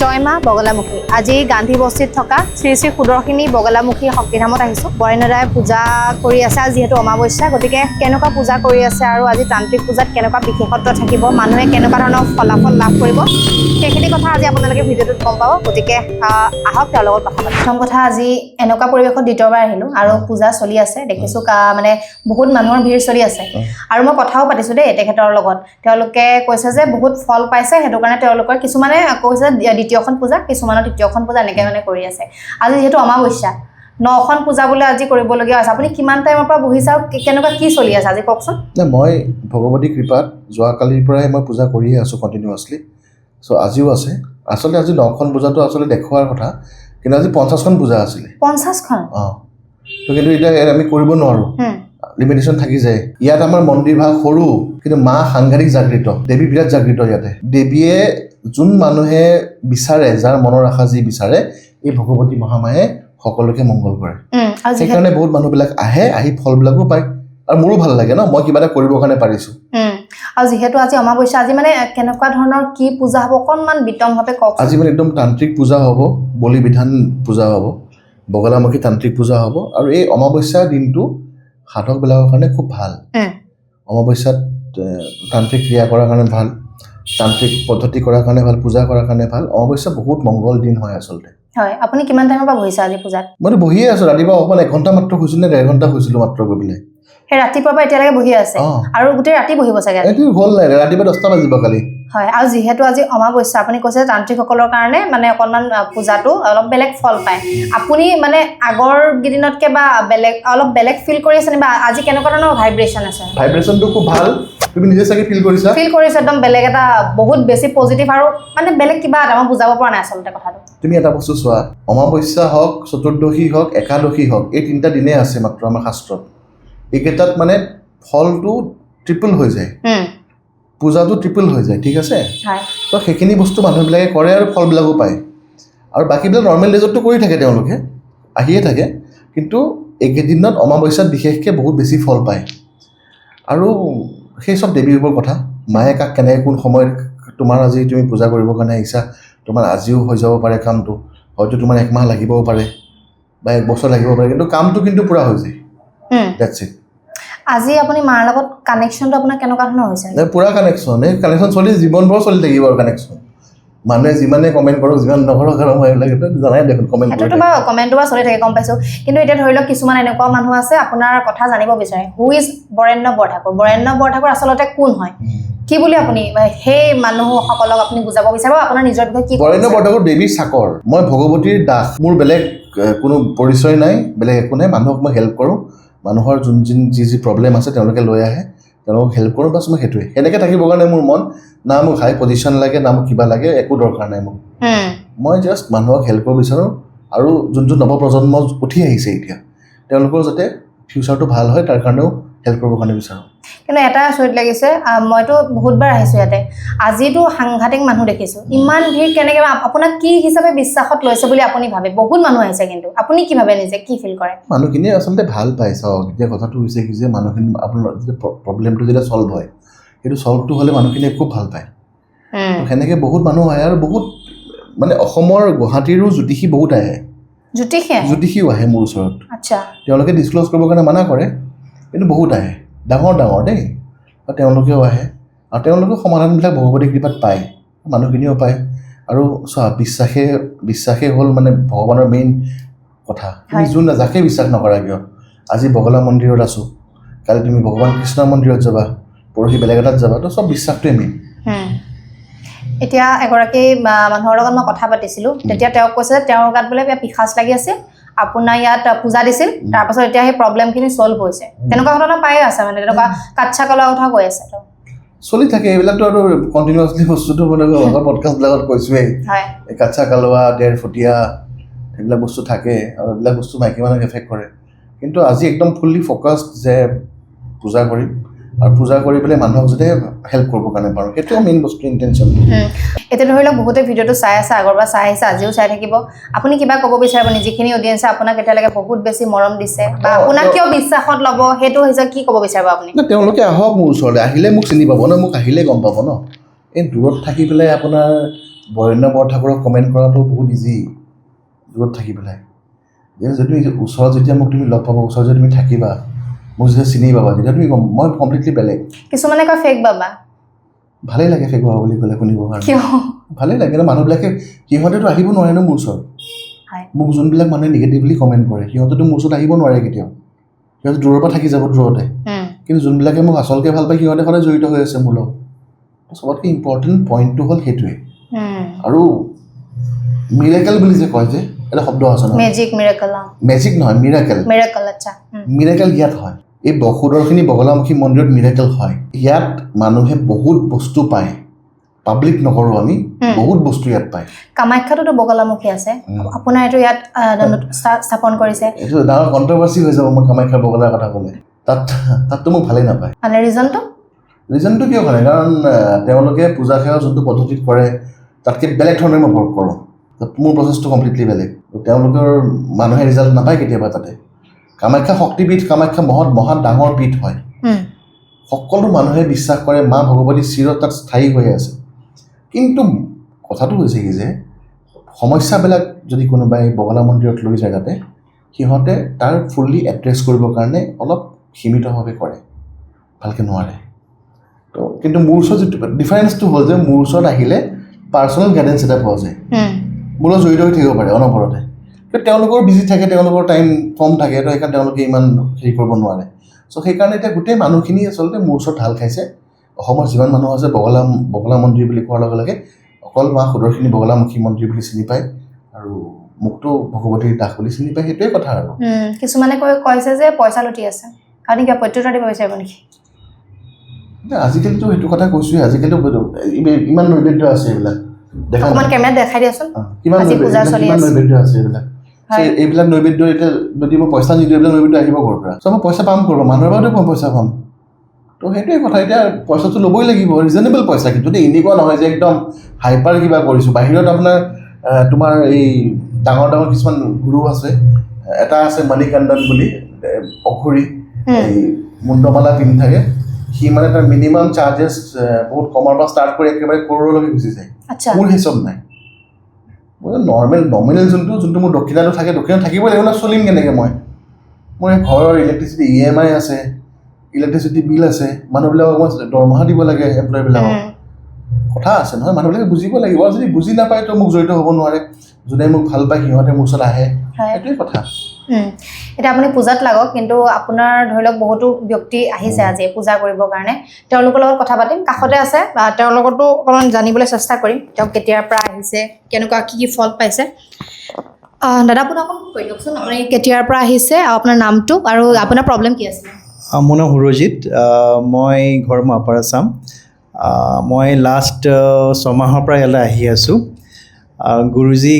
জয় মা বগলামুখী আজি গান্ধী বস্তিত থকা শ্ৰী শ্ৰী সুদৰ্শিনী বগলামুখী শক্তিধামত আহিছোঁ। বৰেণ্যদাই পূজা কৰি আছে আৰু যিহেতু অমাৱস্যা গতিকে কেনেকুৱা পূজা কৰি আছে আৰু আজি তান্ত্ৰিক পূজাত কেনেকুৱা বিশেষত্ব থাকিব, মানুহে কেনেকুৱা ধৰণৰ ফলাফল লাভ কৰিব, সেইখিনি কথা আজি আপোনালোকে ভিডিঅ'টোত গম পাব। গতিকে আহক তেওঁৰ লগত কথা পাতিম। প্ৰথম কথা, আজি এনেকুৱা পৰিৱেশত দ্বিতীয়বাৰ আহিলোঁ আৰু পূজা চলি আছে, দেখিছোঁ মানে বহুত মানুহৰ ভিৰ চলি আছে আৰু মই কথাও পাতিছোঁ দেই তেখেতৰ লগত। তেওঁলোকে কৈছে যে বহুত ফল পাইছে, সেইটো কাৰণে তেওঁলোকৰ কিছুমানে কৈছে দ্বিতীয়খন পূজা, কিছুমানৰ তৃতীয়খন পূজা এনেকৈ মানে কৰি আছে। আজি যিহেতু অমাৱস্যা 9খন পূজা বোলে আজি কৰিবলগীয়া আছে। আপুনি কিমান টাইমৰ পৰা বহিছে আৰু কেনেকুৱা কি চলি আছে আজি কওকচোন। মই ভগৱতী কৃপাত যোৱাকালিৰ পৰাই মই পূজা কৰিয়ে আছোঁ কণ্টিনিউৱাছলি। চ' আজিও আছে। আচলতে আজি 9খন পূজাটো আচলতে দেখুৱাৰ কথা, কিন্তু আজি 50খন পূজা আছিলে। 50খন? তো কিন্তু এতিয়া আমি কৰিব নোৱাৰোঁ, লিমিটেশ্যন থাকি যায়। ইয়াত আমাৰ মন্দিৰ ভাগ সৰু, কিন্তু মা সাংঘাতিক জাগৃত, দেৱী বিৰাট জাগৃত ইয়াতে। দেৱীয়ে যোন মানুহে বিচাৰে, যাৰ মনৰ আশা যি বিচাৰে, এই ভগৱতী মহামায়ে সকলোকে মংগল কৰে। সেইকাৰণে বহুত মানুহবিলাক আহি ফলবিলাকো পায় আৰু মোৰো ভাল লাগে ন, মই কিবা এটা কৰিবৰ কাৰণে পাৰিছোঁ। আৰু যিহেতু আজি অমাৱস্যা, আজি মানে কেনেকুৱা ধৰণৰ কি পূজা হ'ব অকণমান বিতংভাৱে কওক। আজি মানে একদম তান্ত্ৰিক পূজা হ'ব, বলি বিধান পূজা হ'ব, বগলামুখী তান্ত্ৰিক পূজা হ'ব। আৰু এই অমাৱস্যাৰ দিনটো সাধকবিলাকৰ কাৰণে খুব ভাল। অমাৱস্যাত তান্ত্ৰিক ক্ৰিয়া কৰাৰ কাৰণে ভাল, তান্ত্ৰিক পদ্ধতি কৰাৰ কাৰণে ভাল, পূজা কৰাৰ কাৰণে ভাল। অমাৱস্যা বহুত মংগল দিন হয় আচলতে। হয়, আপুনি কিমান টাইমৰ পৰা বহিছে আজি পূজাত? মইতো বহিয়ে আছোঁ। ৰাতিপুৱা অকণমান 1 ঘণ্টা মাত্ৰ শুইছিলোঁ নে 1.5 ঘণ্টা শুইছিলোঁ মাত্ৰ গৈ পেলাই। সেই ৰাতিপুৱাৰ পৰা এতিয়ালৈকে বহি আছে আৰু গোটেই ৰাতি বহিব চাগে? এইটো হ'ল নাই, ৰাতিপুৱা 10টা বাজিব কালি। হয়, আৰু যিহেতু আজি অমাৱস্যা, আপুনি কৈছে তান্ত্ৰিকসকলৰ কাৰণে মানে অকণমান পূজাটো অলপ বেলেগ ফল পায়। আপুনি মানে আগৰ কেইদিনতকৈ বা অলপ বেলেগ ফিল কৰি আছে নে, বা আজি কেনেকুৱা ধৰণৰ ভাইব্ৰেশ্যন আছে? ভাইব্ৰেশ্যনটো খুব ভাল। তুমি নিজে চাগে ফিল কৰিছা? ফিল কৰিছোঁ, একদম বেলেগ এটা, বহুত বেছি পজিটিভ আৰু মানে বেলেগ কিবা এটা মই বুজাব পৰা নাই আচলতে কথাটো। তুমি এটা বস্তু চোৱা, অমাৱস্যা হওক, চতুৰ্দশী হওক, একাদশী হওক, এই 3টা দিনেই আছে মাত্ৰ আমাৰ শাস্ত্ৰত। এইকেইটাত মানে ফলটো ট্ৰিপল হৈ যায়, পূজাটো ট্ৰিপল হৈ যায়, ঠিক আছে? তো সেইখিনি বস্তু মানুহবিলাকে কৰে আৰু ফলবিলাকো পায়। আৰু বাকীবিলাক নৰ্মেল ডেজতটো কৰি থাকে, তেওঁলোকে আহিয়ে থাকে, কিন্তু এইকেইদিনত অমাৱস্যাত বিশেষকৈ বহুত বেছি ফল পায়। আৰু সেই চব দেৱীৰ ওপৰত কথা, মায়ে কাক কেনেকৈ কোন সময়ত, তোমাৰ আজি তুমি পূজা কৰিবৰ কাৰণে আহিছা, তোমাৰ আজিও হৈ যাব পাৰে কামটো, হয়তো তোমাৰ 1 মাহ লাগিবও পাৰে বা 1 বছৰ লাগিব পাৰে, কিন্তু কামটো কিন্তু পূৰা হৈ যায়। That's it. আজি আপুনি মাৰ লগত কানেকশ্যনটো আপোনাৰ কেনেকুৱা ধৰণৰ হৈছে? পূৰা কানেকশ্যন, এই কানেকশ্যন জীৱনভৰ চলি থাকিব আৰু কানেকশ্যন। মানুহে যিমানে কমেণ্ট কৰক, যিমান নকৰক, আৰু মই এইবিলাক জানাই দেখোন কমেণ্ট কৰি সেইটোতো বাৰু কমেণ্টটো বাৰু চলি থাকে, গম পাইছোঁ। কিন্তু এতিয়া ধৰি লওক কিছুমান এনেকুৱা মানুহ আছে আপোনাৰ কথা জানিব বিচাৰে, হু ইজ বৰেণ্য বৰঠাকুৰ? বৰেণ্য বৰঠাকুৰ আচলতে কোন হয়, কি বুলি আপুনি সেই মানুহসকলক আপুনি বুজাব বিচাৰিব, আপোনাৰ নিজৰ বিষয়ে কি? বৰেণ্য বৰঠাকুৰ দেৱীৰ চাকৰ, মই ভগৱতীৰ দাস। মোৰ বেলেগ কোনো পৰিচয় নাই, বেলেগ একো নাই। মানুহক মই হেল্প কৰোঁ, মানুহৰ যি প্ৰব্লেম আছে তেওঁলোকে লৈ আহে, তেওঁলোকক হেল্প কৰোঁ, বাছ মই সেইটোৱে। সেনেকৈ থাকিবৰ কাৰণে মোৰ মন, না মোক হাই পজিশ্যন লাগে, না মোক কিবা লাগে, একো দৰকাৰ নাই মোক। মই জাষ্ট মানুহক হেল্প কৰিব বিচাৰোঁ। আৰু যোনটো নৱপ্ৰজন্ম উঠি আহিছে এতিয়া, তেওঁলোকৰ যাতে ফিউচাৰটো ভাল হয়, তাৰ কাৰণেও হেল্প কৰিবৰ কাৰণে বিচাৰোঁ। কিন্তু এটা আচৰিত লাগিছে, মইতো বহুতবাৰ আহিছোঁ ইয়াতে, আজিতো সাংঘাতিক মানুহ দেখিছোঁ, ইমান ভিৰ কেনেকৈ? আপোনাক কি হিচাপে বিশ্বাসত লৈছে বুলি আপুনি ভাবে? বহুত মানুহ আহিছে, কিন্তু আপুনি কি ভাবে, নিজে কি ফিল কৰে? মানুহখিনিয়ে আচলতে ভাল পায়। চাওক, এতিয়া কথাটো হৈছে কি যে মানুহখিনি, আপোনাৰ যেতিয়া প্ৰব্লেমটো যেতিয়া ছল্ভ হয়, সেইটো ছল্ভটো হ'লে মানুহখিনিয়ে খুব ভাল পায়। তো সেনেকৈ বহুত মানুহ আহে, আৰু বহুত মানে অসমৰ গুৱাহাটীৰো জ্যোতিষী বহুত আহে। জ্যোতিষীও আহে মোৰ ওচৰত। আচ্ছা, তেওঁলোকে ডিছক্ল'জ কৰিবৰ কাৰণে মানা কৰে, কিন্তু বহুত আহে, ডাঙৰ ডাঙৰ দেই। আৰু তেওঁলোকেও আহে, আৰু তেওঁলোকেও সমাধানবিলাক ভগৱতী কৃপাত পায়, মানুহখিনিও পায়। আৰু চোৱা, বিশ্বাসেই হ'ল মানে ভগৱানৰ মেইন কথা। তুমি যাকে বিশ্বাস নকৰা কিয়, আজি বগলা মন্দিৰত আছোঁ, কালি তুমি ভগৱান কৃষ্ণৰ মন্দিৰত যাবা, পৰহি বেলেগ এটাত যাবা, তো চব বিশ্বাসটোৱে মেইন। এতিয়া এগৰাকী মানুহৰ লগত মই কথা পাতিছিলোঁ, তেতিয়া তেওঁক কৈছে যে তেওঁৰ গাত বোলে পিশাচ লাগি আছিল, আপোনাৰ ইয়াত পূজা দিছিল, তাৰপাছত এতিয়া সেই প্ৰব্লেমখিনি ছল্ভ হৈছে। তেনেকুৱা ঘটনা পায়ে আছে, মানে তেনেকুৱা কাচ্চা কলৰ কথা কৈ আছে। চলি থাকে এইবিলাকতো, আৰু কণ্টিনিউৱাছলি বস্তুটো মানে পডকাষ্টবিলাকত কৈছোঁৱেই, এই কাচ্চা কালোৱা, 1.5 ফুটীয়া, সেইবিলাক বস্তু থাকে, আৰু এইবিলাক বস্তু মাইকী মানুহক এফেক্ট কৰে। কিন্তু আজি একদম ফুল্লি ফ'কাছড যে পূজা কৰিম, আৰু পূজা কৰি পেলাই মানুহক যাতে হেল্প কৰিবৰ কাৰণে পাৰোঁ, সেইটোৱে মেইন বস্তু, ইণ্টেনশ্যন। এতিয়া ধৰি লওক বহুতে ভিডিঅ'টো চাই আছে, আগৰ পৰা চাই আহিছে, আজিও চাই থাকিব। আপুনি কিবা ক'ব বিচাৰিব নি? যিখিনি অডিয়েঞ্চে আপোনাক এতিয়ালৈকে বহুত বেছি মৰম দিছে, বা আপোনাক কিয় বিশ্বাসত ল'ব, সেইটো হৈছে কি ক'ব বিচাৰিব আপুনি? তেওঁলোকে আহক মোৰ ওচৰলৈ, আহিলে মোক চিনি পাব ন, মোক আহিলে গম পাব ন। এই দূৰত থাকি পেলাই আপোনাৰ বৰেণ্য বৰঠাকুৰক কমেণ্ট কৰাটো বহুত ইজি দূৰত থাকি পেলাই। যদি ওচৰত যেতিয়া মোক তুমি লগ পাবা, ওচৰত যদি তুমি থাকিবা, মোক যেতিয়া চিনি পাবা, তেতিয়া তুমি মই কমপ্লিটলি বেলেগ। কিছুমানে কয় ফেক বাবা, ভালেই লাগে ফেক বাবা বুলি ক'লে শুনিবৰ কাৰণে। কিয়? ভালেই লাগে ন, মানুহবিলাকে সিহঁতেতো আহিব নোৱাৰে ন মোৰ ওচৰত। মোক যোনবিলাক মানুহে নিগেটিভলি কমেণ্ট কৰে সিহঁতেতো মোৰ ওচৰত আহিব নোৱাৰে কেতিয়াও, সিহঁতে দূৰৰ পৰা থাকি যাব দূৰতে। কিন্তু যোনবিলাকে মোক আচলকৈ ভাল পায় সিহঁতে সদায় জড়িত হৈ আছে মোৰ লগত। চবতকৈ ইম্পৰ্টেণ্ট পইণ্টটো হ'ল সেইটোৱে। আৰু মিৰেকেল বুলি যে কয় যে এটা শব্দ আছে ন, মেজিক মিৰেকল, মেজিক নহয় মিৰেকেল, মিৰেকল, আচ্ছা মিৰেকেল ইয়াত হয়। এই বসুদৰখিনি বগলামুখী মন্দিৰত মিৰেকেল হয়। ইয়াত মানুহে বহুত বস্তু পায়, পাব্লিক নকৰোঁ আমি, বহুত বস্তু ইয়াত পায়। কামাখ্যাটোতো বগলামুখী আছে, আপোনাৰ এইটো ইয়াত স্থাপন কৰিছে। এইটো ডাঙৰ কণ্ট্ৰভাৰ্চি হৈ যাব মই কামাখ্যাৰ বগলাৰ কথা ক'লে। তাততো মোক ভালেই নাপায়। মানে ৰিজনটো কিয় কৰে, কাৰণ তেওঁলোকে পূজা সেৱা যোনটো পদ্ধতিত কৰে তাতকৈ বেলেগ ধৰণে মই ৱৰ্ক কৰোঁ। মোৰ প্ৰচেছটো কমপ্লিটলি বেলেগ। তেওঁলোকৰ মানুহে ৰিজাল্ট নাপায় কেতিয়াবা তাতে। কামাখ্যা শক্তিপীঠ, কামাখ্যা মহা ডাঙৰ পীঠ হয়। সকলো মানুহে বিশ্বাস কৰে মা ভগৱতী চিৰত তাত স্থায়ী হৈ আছে। কিন্তু কথাটো হৈছে কি যে সমস্যাবিলাক যদি কোনোবাই বগলা মন্দিৰত লৈ যায় তাতে, সিহঁতে তাৰ ফুল্লি এড্ৰেছ কৰিবৰ কাৰণে অলপ সীমিতভাৱে কৰে, ভালকৈ নোৱাৰে। তো কিন্তু মোৰ ওচৰত যিটো ডিফাৰেঞ্চটো হ'ল যে মোৰ ওচৰত আহিলে পাৰ্চনেল গাইডেঞ্চ এটা পোৱা যায়, মোৰ লগত জড়িত হৈ থাকিব পাৰে অনবৰতে। কিন্তু তেওঁলোকৰ বিজি থাকে, তেওঁলোকৰ টাইম কম থাকে, তো সেইকাৰণে তেওঁলোকে ইমান হেৰি কৰিব নোৱাৰে। চ' সেইকাৰণে এতিয়া গোটেই মানুহখিনি আচলতে মোৰ ওচৰত ঢাল খাইছে। অসমৰ যিমান মানুহ আছে বগলা মন্দিৰ বুলি কোৱাৰ লগে লগে অকল মা সুদৰ্শিনী বগলামুখী মন্দিৰ বুলি চিনি পায়, আৰু মোকতো ভগৱতীৰ দাস বুলি চিনি পায়, সেইটোৱে কথা আৰু। কিছুমানে কৈছে যে পইচা লুটি আছে, আপুনি কিবা প্ৰত্যুত্তৰ দিব বিচাৰিব নেকি? আজিকালিতো সেইটো কথা কৈছোৱে, আজিকালিতো ইমান নৈবেদ্য আছে এইবিলাক। অকণমান কেমেৰাত দেখাই দিয়াচোন, কিমান নৈবেদ্য আছে এইবিলাক। এইবিলাক নৈবেদ্য এতিয়া যদি মই পইচা নিদিওঁ এইবিলাক নৈবেদ্য আহিব ক'ৰ পৰা? চ' মই পইচা পাম ক'ৰ পৰা? মানুহৰ পৰাতো মই পইচা পাম। তো সেইটোৱে কথা। এতিয়া পইচাটো ল'বই লাগিব, ৰিজনেবল পইচা, কিন্তু এনেকুৱা নহয় যে একদম হাইপাৰ কিবা কৰিছোঁ। বাহিৰত আপোনাৰ তোমাৰ এই ডাঙৰ ডাঙৰ কিছুমান গুৰু আছে, এটা আছে মণিকান্দন বুলি, অঘৰী, এই মুণ্ডমালা পিন্ধি থাকে। সি মানে তাৰ মিনিমাম চাৰ্জেছ বহুত কমৰ পৰা ষ্টাৰ্ট কৰি একেবাৰে কৰোৰলৈকে গুচি যায়। মোৰ হিচাপ নাই। মোৰ নমিনেল যোনটো মোৰ দক্ষিণাটো থাকে, দক্ষিণা থাকিবই লাগিব না, চলিম কেনেকৈ মই? মোৰ ঘৰৰ ইলেক্ট্ৰিচিটি EMI আছে, ইলেক্ট্ৰিচিটি বিল আছে, মানুহবিলাকক মই দৰমহা দিব লাগে, এমপ্লয়ীবিলাকক। কথা আছে নহয়, মানুহবিলাকে বুজিব লাগিব। আৰু যদি বুজি নাপায় তো মোক জড়িত হ'ব নোৱাৰে। যোনে মোক ভাল পায় সিহঁতে মোৰ ওচৰত আহে, সেইটোৱে কথা। এতিয়া আপুনি পূজাত লাগক, কিন্তু আপোনাৰ ধৰি লওক বহুতো ব্যক্তি আহিছে আজি পূজা কৰিবৰ কাৰণে, তেওঁলোকৰ লগত কথা পাতিম। কাষতে আছে, তেওঁৰ লগতো অকণমান জানিবলৈ চেষ্টা কৰিম, তেওঁ কেতিয়াৰ পৰা আহিছে, কেনেকুৱা কি ফল পাইছে। দাদা আপোনাক অকণ কৈ দিয়কচোন, আপুনি কেতিয়াৰ পৰা আহিছে, আৰু আপোনাৰ নামটো আৰু আপোনাৰ প্ৰব্লেম কি আছে? মোৰ নাম সুৰজিত, মই ঘৰ আপাৰ আছাম। মই লাষ্ট 6 মাহৰ পৰা ইয়ালৈ আহি আছোঁ। গুৰুজী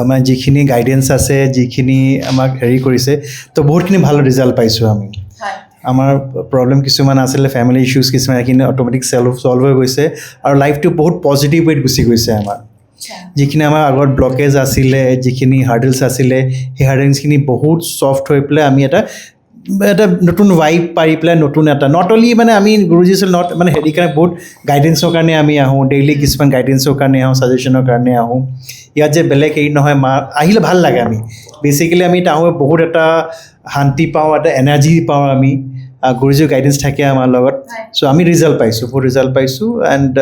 আমাৰ যিখিনি গাইডেঞ্চ আছে, যিখিনি আমাক হেৰি কৰিছে, তো বহুতখিনি ভাল ৰিজাল্ট পাইছোঁ আমি। আমাৰ প্ৰব্লেম কিছুমান আছিলে, ফেমিলি ইছ্যুজ কিছুমান, সেইখিনি অট'মেটিক ছল্ভ হৈ গৈছে, আৰু লাইফটো বহুত পজিটিভ ৱেত গুচি গৈছে আমাৰ। যিখিনি আমাৰ আগত ব্লকেজ আছিলে, যিখিনি হাৰ্ডেলছ আছিলে, সেই হাৰ্ডেলছখিনি বহুত ছফ্ট হৈ পেলাই আমি এটা নতুন ভাইব পাৰি পেলাই, নতুন এটা নট অনলি মানে আমি গুৰুজী নট মানে হেৰি কাৰণে বহুত গাইডেঞ্চৰ কাৰণে আমি আহোঁ, ডেইলি কিছুমান গাইডেঞ্চৰ কাৰণে আহোঁ, ছাজেশ্যনৰ কাৰণে আহোঁ। ইয়াত যে বেলেগ হেৰি নহয়, আহিলে ভাল লাগে। আমি বেচিকেলি আমি আহোঁ, বহুত এটা শান্তি পাওঁ, এটা এনাৰ্জি পাওঁ আমি। গুৰুজীৰ গাইডেঞ্চ থাকে আমাৰ লগত, চ' আমি ৰিজাল্ট পাইছোঁ, বহুত ৰিজাল্ট পাইছোঁ। এণ্ড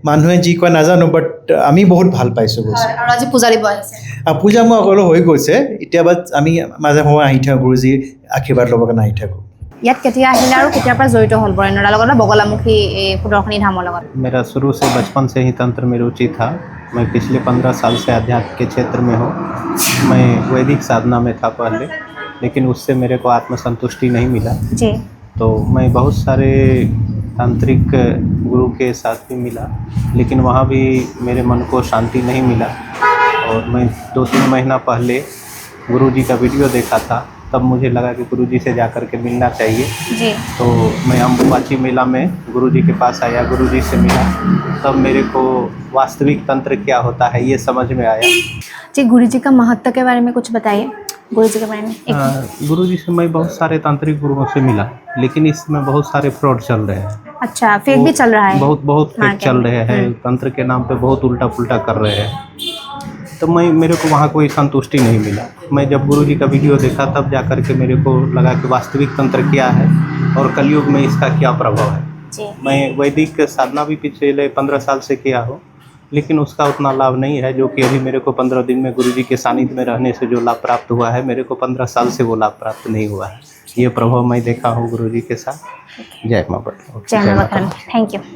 মানুহে যি কয় নাজানো, বাট আমি বহুত ভাল পাইছোঁ বস্তু। আৰু আজি পূজা দিব আহিছে? পূজা মোৰ আগলৈ হৈ গৈছে, এতিয়া বাট আমি মাজে সময়ে আহি থাকোঁ, গুৰুজীৰ আশীৰ্বাদ ল'বৰ কাৰণে আহি থাকোঁ। ইয়াত কেতিয়া আহিলে আৰু কেতিয়াৰ পৰা জড়িত হ'ল বৰেণ্যৰ লগত, বগলামুখী এই সুদৰ্শনী ধামৰ লগত? मेरा शुरू से बचपन से ही तंत्र में रुचि था। मैं पिछले 15 साल से अध्यात्म के क्षेत्र में हूँ। मैं वैदिक साधना में था पहले, लेकिन उससे मेरे को आत्मसंतुष्टि नहीं मिला जी। तो मैं बहुत सारे तांत्रिक गुरु के साथ भी मिला, लेकिन वहाँ भी मेरे मन को शांति नहीं मिला। और मैं 2-3 महीना पहले गुरुजी का वीडियो देखा था, तब मुझे लगा कि गुरुजी से जाकर के मिलना चाहिए जी। तो मैं अम्बुबाची मेला में गुरुजी के पास आया, गुरुजी से मिला, तब मेरे को वास्तविक तंत्र क्या होता है ये समझ में आया। जी, गुरुजी का महत्व के बारे में कुछ बताइए, गुरुजी के बारे में। गुरुजी से मैं बहुत सारे तांत्रिक गुरुओं से मिला, लेकिन इसमें बहुत सारे फ्रॉड चल रहे हैं। अच्छा, फेक भी चल रहा है। बहुत बहुत फेक मार्केट चल में। रहे हैं, तंत्र के नाम पे बहुत उल्टा पुल्टा कर रहे हैं। तो मेरे को वहाँ कोई संतुष्टि नहीं मिला। मैं जब गुरु जी का वीडियो देखा तब जा कर के मेरे को लगा कि वास्तविक तंत्र क्या है और कलयुग में इसका क्या प्रभाव है। जी। मैं वैदिक साधना भी पिछले 15 साल से किया हूँ, लेकिन उसका उतना लाभ नहीं है जो कि अभी मेरे को 15 दिन में गुरु जी के सानिध्य में रहने से जो लाभ प्राप्त हुआ है, मेरे को 15 साल से वो लाभ प्राप्त नहीं हुआ है। ये प्रभाव मैं देखा हूँ गुरु जी के साथ। जय मां बटला। जय मां बटला। Thank you.